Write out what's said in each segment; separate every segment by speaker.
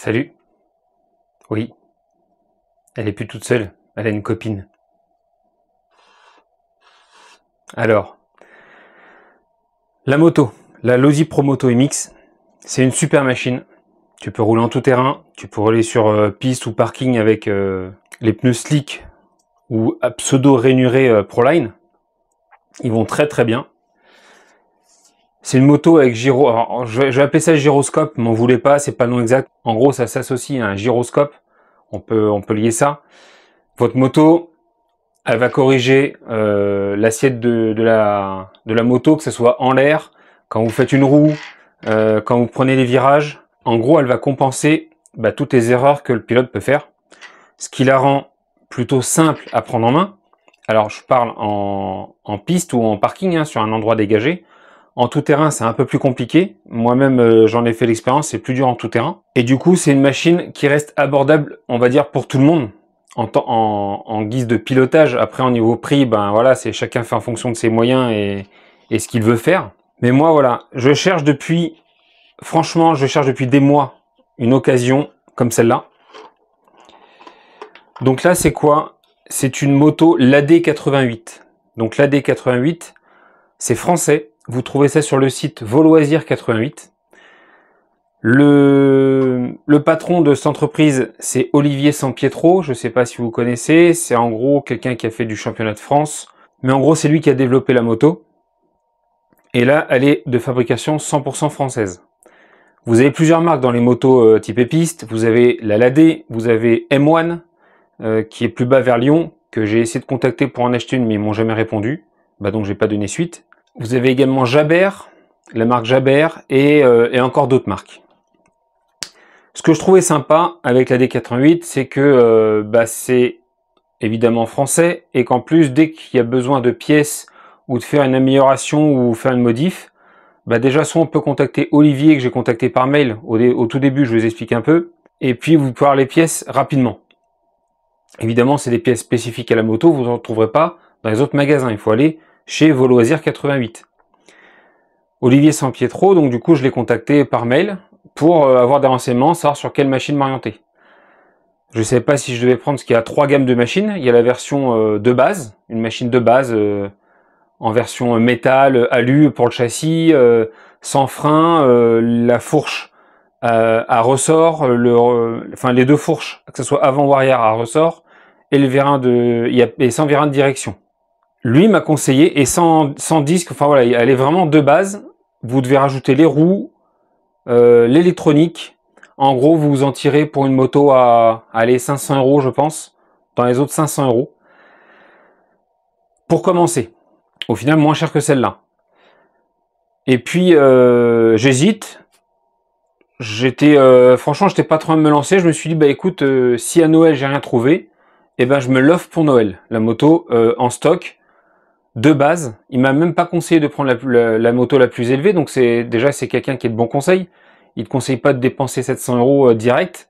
Speaker 1: Salut. Oui, elle est plus toute seule, elle a une copine. Alors, la moto, la Losi Pro Moto MX, c'est une super machine. Tu peux rouler en tout terrain, tu peux rouler sur piste ou parking avec les pneus slick ou pseudo rainurés Proline. Ils vont très très bien. C'est une moto avec gyro. Alors, je vais appeler ça gyroscope, m'en voulez pas, c'est pas le nom exact. En gros, ça s'associe à un gyroscope. On peut lier ça. Votre moto, elle va corriger l'assiette de la moto, que ce soit en l'air, quand vous faites une roue, quand vous prenez les virages. En gros, elle va compenser toutes les erreurs que le pilote peut faire, ce qui la rend plutôt simple à prendre en main. Alors, je parle en piste ou en parking, hein, sur un endroit dégagé. En tout terrain, c'est un peu plus compliqué. Moi-même, j'en ai fait l'expérience, c'est plus dur en tout terrain. Et du coup, c'est une machine qui reste abordable, on va dire, pour tout le monde. En guise de pilotage. Après, au niveau prix, voilà, c'est chacun fait en fonction de ses moyens et ce qu'il veut faire. Mais moi, voilà, franchement, je cherche depuis des mois une occasion comme celle-là. Donc là, c'est quoi? C'est une moto l'AD88. Donc l'AD88, c'est français. Vous trouvez ça sur le site Voloisir 88. Le patron de cette entreprise, c'est Olivier Sampietro. Je ne sais pas si vous connaissez. C'est en gros quelqu'un qui a fait du championnat de France. Mais en gros, c'est lui qui a développé la moto. Et là, elle est de fabrication 100% française. Vous avez plusieurs marques dans les motos type piste. Vous avez la Ladé, vous avez M1, qui est plus bas vers Lyon, que j'ai essayé de contacter pour en acheter une, mais ils m'ont jamais répondu. Donc, j'ai pas donné suite. Vous avez également Jaber, la marque Jaber, et encore d'autres marques. Ce que je trouvais sympa avec la D88, c'est que c'est évidemment français, et qu'en plus, dès qu'il y a besoin de pièces, ou de faire une amélioration, ou faire une modif, déjà, soit on peut contacter Olivier, que j'ai contacté par mail, au tout début, je vous explique un peu, et puis vous pouvez avoir les pièces rapidement. Évidemment, c'est des pièces spécifiques à la moto, vous ne retrouverez pas dans les autres magasins, il faut aller chez Voloisir 88. Olivier Sampietro, donc du coup je l'ai contacté par mail pour avoir des renseignements, savoir sur quelle machine m'orienter. Je ne savais pas si je devais prendre, parce qu'il y a 3 gammes de machines. Il y a la version de base, une machine de base en version métal, alu pour le châssis, sans frein, la fourche à ressort, les deux fourches, que ce soit avant ou arrière à ressort, et le vérin et sans vérin de direction. Lui m'a conseillé, et sans disque, enfin voilà, elle est vraiment de base. Vous devez rajouter les roues, l'électronique. En gros, vous vous en tirez pour une moto à 500 €, je pense. Dans les autres, 500 €. Pour commencer. Au final, moins cher que celle-là. Et puis, j'hésite. Franchement, j'étais pas trop à me lancer. Je me suis dit, écoute, si à Noël, j'ai rien trouvé, je me l'offre pour Noël. La moto en stock. De base, il m'a même pas conseillé de prendre la moto la plus élevée, donc c'est quelqu'un qui est de bon conseil. Il te conseille pas de dépenser 700 € direct.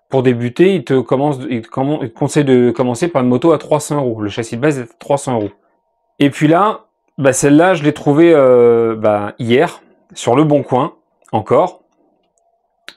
Speaker 1: Pour débuter, il te conseille de commencer par une moto à 300 €. Le châssis de base est à 300 €. Et puis là, celle-là, je l'ai trouvée hier, sur le Bon Coin, encore.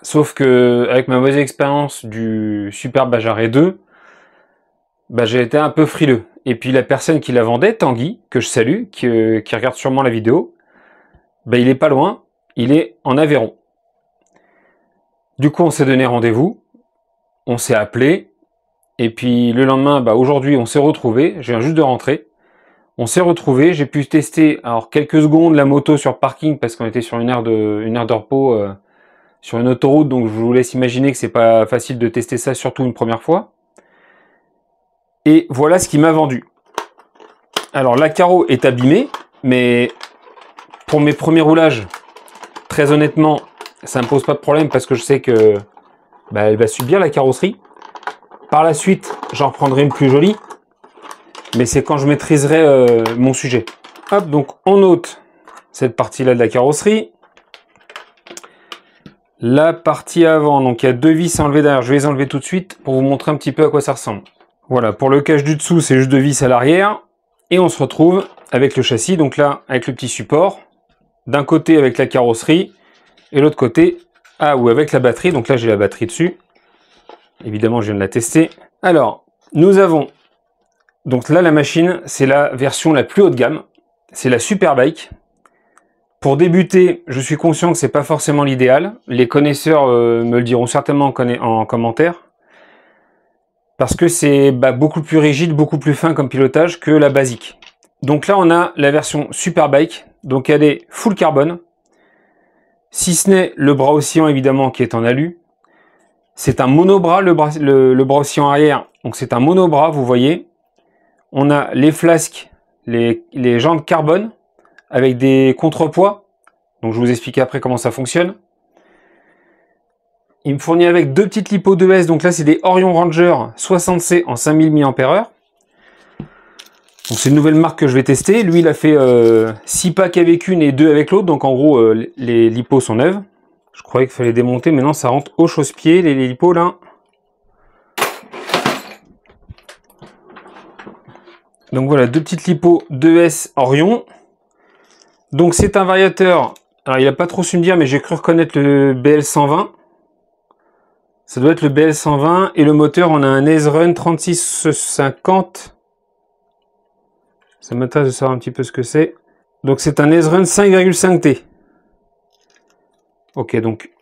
Speaker 1: Sauf que, avec ma mauvaise expérience du Super Bajaré 2, j'ai été un peu frileux. Et puis la personne qui la vendait, Tanguy, que je salue, qui regarde sûrement la vidéo, il est pas loin, il est en Aveyron. Du coup, on s'est donné rendez-vous, on s'est appelé, et puis le lendemain, aujourd'hui, on s'est retrouvés, je viens juste de rentrer, on s'est retrouvés, j'ai pu tester quelques secondes la moto sur parking, parce qu'on était sur une heure de repos sur une autoroute, donc je vous laisse imaginer que c'est pas facile de tester ça, surtout une première fois. Et voilà ce qu'il m'a vendu. Alors la carreau est abîmée, mais pour mes premiers roulages, très honnêtement, ça ne me pose pas de problème parce que je sais que elle va subir la carrosserie. Par la suite, j'en reprendrai une plus jolie, mais c'est quand je maîtriserai mon sujet. Hop, donc on ôte cette partie-là de la carrosserie. La partie avant, donc il y a 2 vis à enlever derrière, je vais les enlever tout de suite pour vous montrer un petit peu à quoi ça ressemble. Voilà, pour le cache du dessous, c'est juste 2 vis à l'arrière. Et on se retrouve avec le châssis, donc là, avec le petit support. D'un côté avec la carrosserie, et l'autre côté Ah, ou avec la batterie. Donc là, j'ai la batterie dessus. Évidemment, je viens de la tester. Alors, nous avons... Donc là, la machine, c'est la version la plus haut de gamme. C'est la Superbike. Pour débuter, je suis conscient que c'est pas forcément l'idéal. Les connaisseurs me le diront certainement en commentaire. Parce que c'est beaucoup plus rigide, beaucoup plus fin comme pilotage que la basique. Donc là, on a la version Superbike. Donc elle est full carbone. Si ce n'est le bras oscillant, évidemment, qui est en alu. C'est un monobras, le bras oscillant arrière. Donc c'est un monobras, vous voyez. On a les flasques, les jantes carbone, avec des contrepoids. Donc je vous explique après comment ça fonctionne. Il me fournit avec deux petites LiPo 2S. Donc là, c'est des Orion Ranger 60C en 5000 mAh. Donc c'est une nouvelle marque que je vais tester. Lui, il a fait 6 packs avec une et 2 avec l'autre. Donc en gros, les LiPo sont neuves. Je croyais qu'il fallait démonter. Maintenant, ça rentre au chausse-pied, les LiPo là. Donc voilà, deux petites LiPo 2S Orion. Donc c'est un variateur. Alors il n'a pas trop su me dire, mais j'ai cru reconnaître le BL120. Ça doit être le BL120. Et le moteur, on a un Ace-Run 3650. Ça m'intéresse de savoir un petit peu ce que c'est. Donc c'est un Ace-Run 5,5T. Ok, donc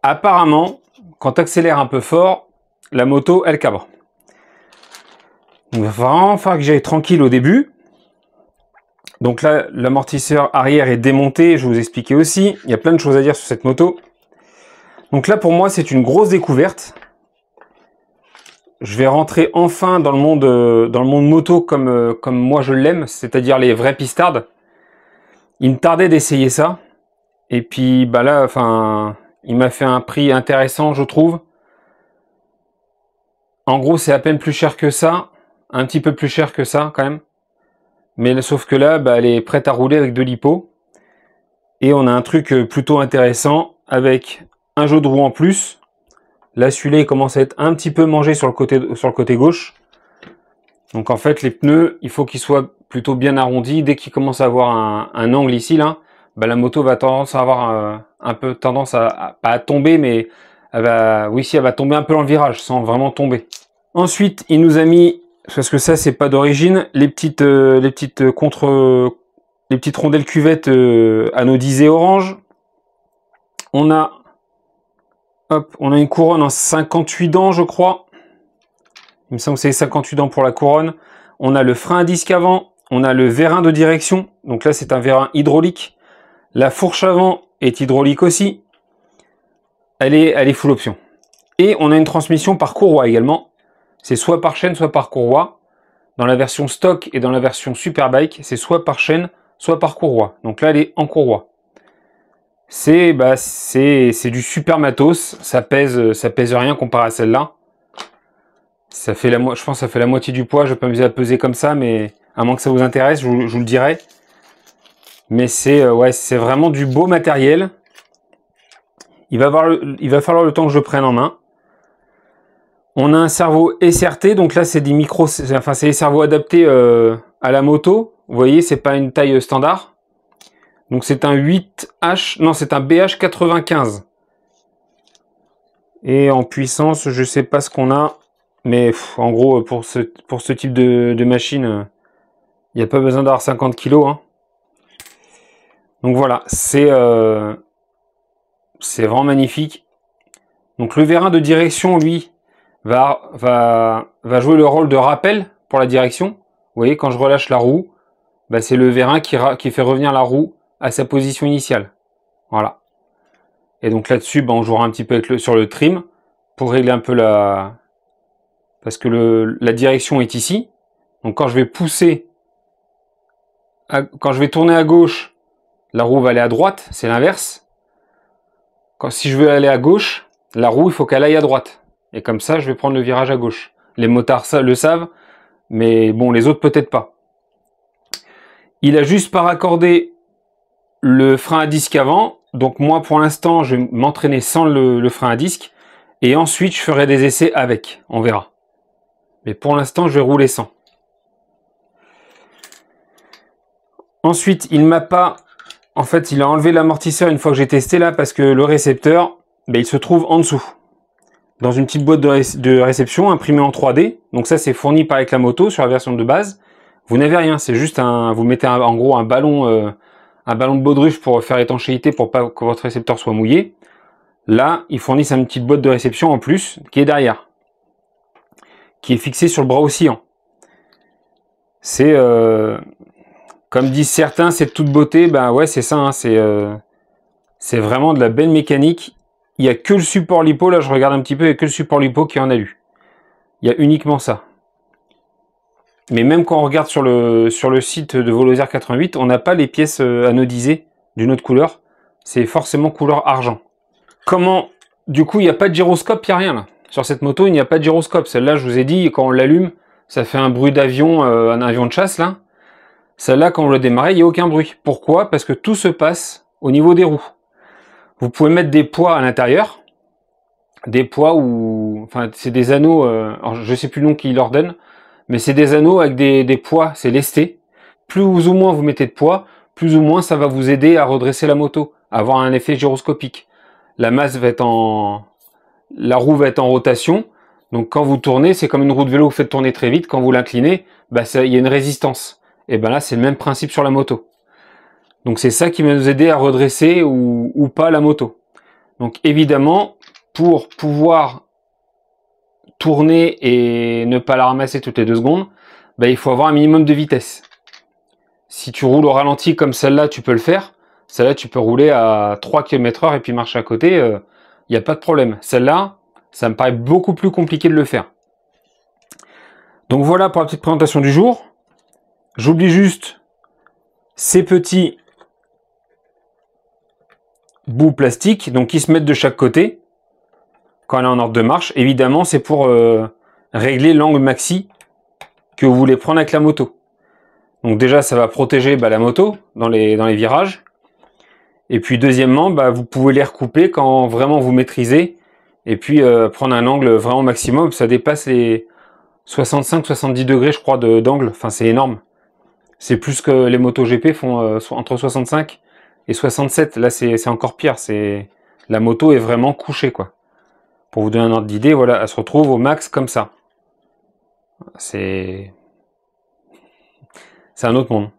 Speaker 1: apparemment, quand tu accélères un peu fort, la moto, elle cabre. Donc il va vraiment falloir que j'aille tranquille au début. Donc là, l'amortisseur arrière est démonté, je vais vous expliquer aussi. Il y a plein de choses à dire sur cette moto. Donc là, pour moi, c'est une grosse découverte. Je vais rentrer enfin dans le monde moto comme moi je l'aime, c'est-à-dire les vrais pistards. Il me tardait d'essayer ça. Et puis bah là, enfin, il m'a fait un prix intéressant, je trouve. En gros, c'est à peine plus cher que ça. Un petit peu plus cher que ça, quand même. Mais sauf que là, bah, elle est prête à rouler avec de l'hypo. Et on a un truc plutôt intéressant avec un jeu de roue en plus. Là, celui-là, il commence à être un petit peu mangé sur le côté gauche. Donc en fait, les pneus, il faut qu'ils soient plutôt bien arrondis. Dès qu'ils commencent à avoir un angle ici, là, bah, la moto va tendance à avoir un peu tendance pas à tomber, mais elle va tomber un peu dans le virage, sans vraiment tomber. Ensuite, il nous a mis, parce que ça, c'est pas d'origine, les petites rondelles cuvettes anodisées orange. On a une couronne en 58 dents, je crois. Il me semble que c'est 58 dents pour la couronne. On a le frein à disque avant. On a le vérin de direction. Donc là, c'est un vérin hydraulique. La fourche avant est hydraulique aussi. Elle est full option. Et on a une transmission par courroie également. C'est soit par chaîne, soit par courroie. Dans la version stock et dans la version Superbike, c'est soit par chaîne, soit par courroie. Donc là, elle est en courroie. C'est du super matos. Ça pèse rien comparé à celle-là. Je pense que ça fait la moitié du poids. Je vais pas m'amuser à peser comme ça, mais à moins que ça vous intéresse, je vous le dirai. Mais c'est vraiment du beau matériel. Il va falloir le temps que je prenne en main. On a un cerveau SRT, donc là c'est des c'est des cerveaux adaptés à la moto. Vous voyez, c'est pas une taille standard. Donc c'est un 8H, non c'est un BH95. Et en puissance, je sais pas ce qu'on a. Mais en gros, pour ce type de machine, il n'y a pas besoin d'avoir 50 kg. Hein. Donc voilà, c'est vraiment magnifique. Donc le vérin de direction, lui, va jouer le rôle de rappel pour la direction. Vous voyez, quand je relâche la roue, bah, c'est le vérin qui fait revenir la roue à sa position initiale. Voilà. Et donc là-dessus, bah, on jouera un petit peu sur le trim pour régler un peu parce que la direction est ici. Donc quand je vais quand je vais tourner à gauche, la roue va aller à droite, c'est l'inverse. Si je veux aller à gauche, la roue, il faut qu'elle aille à droite. Et comme ça, je vais prendre le virage à gauche. Les motards le savent, mais bon, les autres peut-être pas. Il a juste pas raccordé le frein à disque avant. Donc moi, pour l'instant, je vais m'entraîner sans le frein à disque. Et ensuite, je ferai des essais avec. On verra. Mais pour l'instant, je vais rouler sans. Ensuite, il m'a pas... En fait, il a enlevé l'amortisseur une fois que j'ai testé là, parce que le récepteur, ben, il se trouve en dessous, dans une petite boîte de réception imprimée en 3D. Donc ça, c'est fourni par avec la moto sur la version de base. Vous n'avez rien, c'est juste vous mettez en gros un ballon de baudruche pour faire étanchéité pour pas que votre récepteur soit mouillé. Là, ils fournissent une petite boîte de réception en plus qui est derrière, qui est fixée sur le bras oscillant. C'est comme disent certains, c'est de toute beauté. Ben ouais, c'est ça, hein, c'est vraiment de la belle mécanique. Il n'y a que le support lipo, là je regarde un petit peu, il n'y a que le support lipo qui est en alu. Il y a uniquement ça. Mais même quand on regarde sur le site de Volozers 88, on n'a pas les pièces anodisées d'une autre couleur. C'est forcément couleur argent. Comment? Du coup, il n'y a pas de gyroscope, il n'y a rien là. Sur cette moto, il n'y a pas de gyroscope. Celle-là, je vous ai dit, quand on l'allume, ça fait un bruit d'avion, un avion de chasse là. Celle-là, quand on le démarre, il n'y a aucun bruit. Pourquoi? Parce que tout se passe au niveau des roues. Vous pouvez mettre des poids à l'intérieur. Des poids où... Enfin, c'est des anneaux... alors, je sais plus le nom qui leur donne. Mais c'est des anneaux avec des poids. C'est lesté. Plus ou moins vous mettez de poids, plus ou moins ça va vous aider à redresser la moto. À avoir un effet gyroscopique. La masse va être en... La roue va être en rotation. Donc quand vous tournez, c'est comme une roue de vélo, vous faites tourner très vite. Quand vous l'inclinez, bah, il y a une résistance. Et ben là, c'est le même principe sur la moto. Donc c'est ça qui va nous aider à redresser ou pas la moto. Donc évidemment, pour pouvoir tourner et ne pas la ramasser toutes les 2 secondes, bah, il faut avoir un minimum de vitesse. Si tu roules au ralenti comme celle-là, tu peux le faire. Celle-là, tu peux rouler à 3 km/h et puis marcher à côté, il n'y a pas de problème. Celle-là, ça me paraît beaucoup plus compliqué de le faire. Donc voilà pour la petite présentation du jour. J'oublie juste ces petits bouts plastiques, donc qui se mettent de chaque côté quand elle est en ordre de marche. Évidemment, c'est pour régler l'angle maxi que vous voulez prendre avec la moto. Donc déjà, ça va protéger la moto dans les virages. Et puis deuxièmement, vous pouvez les recouper quand vraiment vous maîtrisez. Et puis prendre un angle vraiment maximum. Ça dépasse les 65-70 degrés, je crois, d'angle. Enfin, c'est énorme. C'est plus que les motos GP font entre 65 et 67. Là, c'est encore pire. La moto est vraiment couchée, quoi. Pour vous donner un ordre d'idée, voilà, elle se retrouve au max comme ça. C'est un autre monde.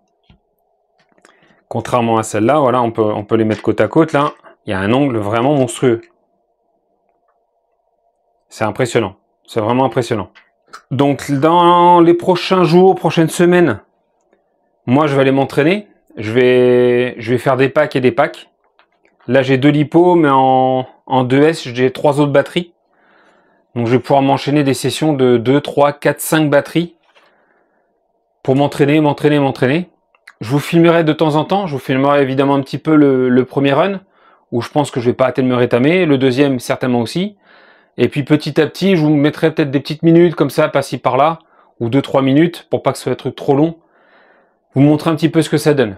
Speaker 1: Contrairement à celle-là, voilà, on peut les mettre côte à côte, là. Il y a un angle vraiment monstrueux. C'est impressionnant. C'est vraiment impressionnant. Donc, dans les prochains jours, prochaines semaines, moi, je vais aller m'entraîner. Je vais faire des packs et des packs. Là, j'ai 2 lipos, mais en 2S, j'ai 3 autres batteries. Donc, je vais pouvoir m'enchaîner des sessions de 2, 3, 4, 5 batteries pour m'entraîner. Je vous filmerai de temps en temps. Je vous filmerai évidemment un petit peu le premier run, où je pense que je vais pas arrêter de me rétamer. Le deuxième, certainement aussi. Et puis, petit à petit, je vous mettrai peut-être des petites minutes comme ça, par-ci, par-là, ou 2-3 minutes, pour pas que ce soit un truc trop long. Vous montrer un petit peu ce que ça donne.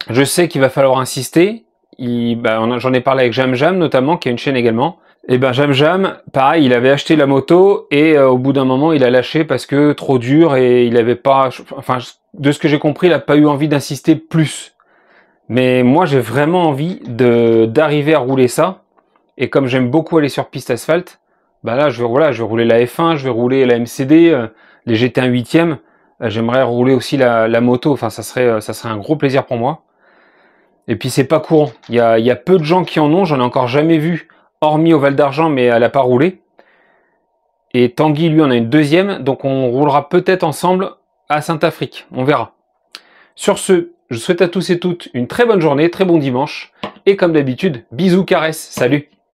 Speaker 1: Je sais qu'il va falloir insister. J'en ai parlé avec Jam Jam notamment, qui a une chaîne également. Et Jam Jam, pareil, il avait acheté la moto et au bout d'un moment, il a lâché parce que trop dur et il avait pas... Enfin, de ce que j'ai compris, il n'a pas eu envie d'insister plus. Mais moi, j'ai vraiment envie d'arriver à rouler ça. Et comme j'aime beaucoup aller sur piste asphalte, là, je vais rouler la F1, je vais rouler la MCD, les GT1 8e. J'aimerais rouler aussi la moto. Enfin, ça serait un gros plaisir pour moi. Et puis c'est pas courant. Il y a peu de gens qui en ont. J'en ai encore jamais vu, hormis au Val d'Argent, mais elle n'a pas roulé. Et Tanguy, lui, en a une deuxième. Donc on roulera peut-être ensemble à Saint-Affrique. On verra. Sur ce, je souhaite à tous et toutes une très bonne journée, très bon dimanche. Et comme d'habitude, bisous, caresses. Salut!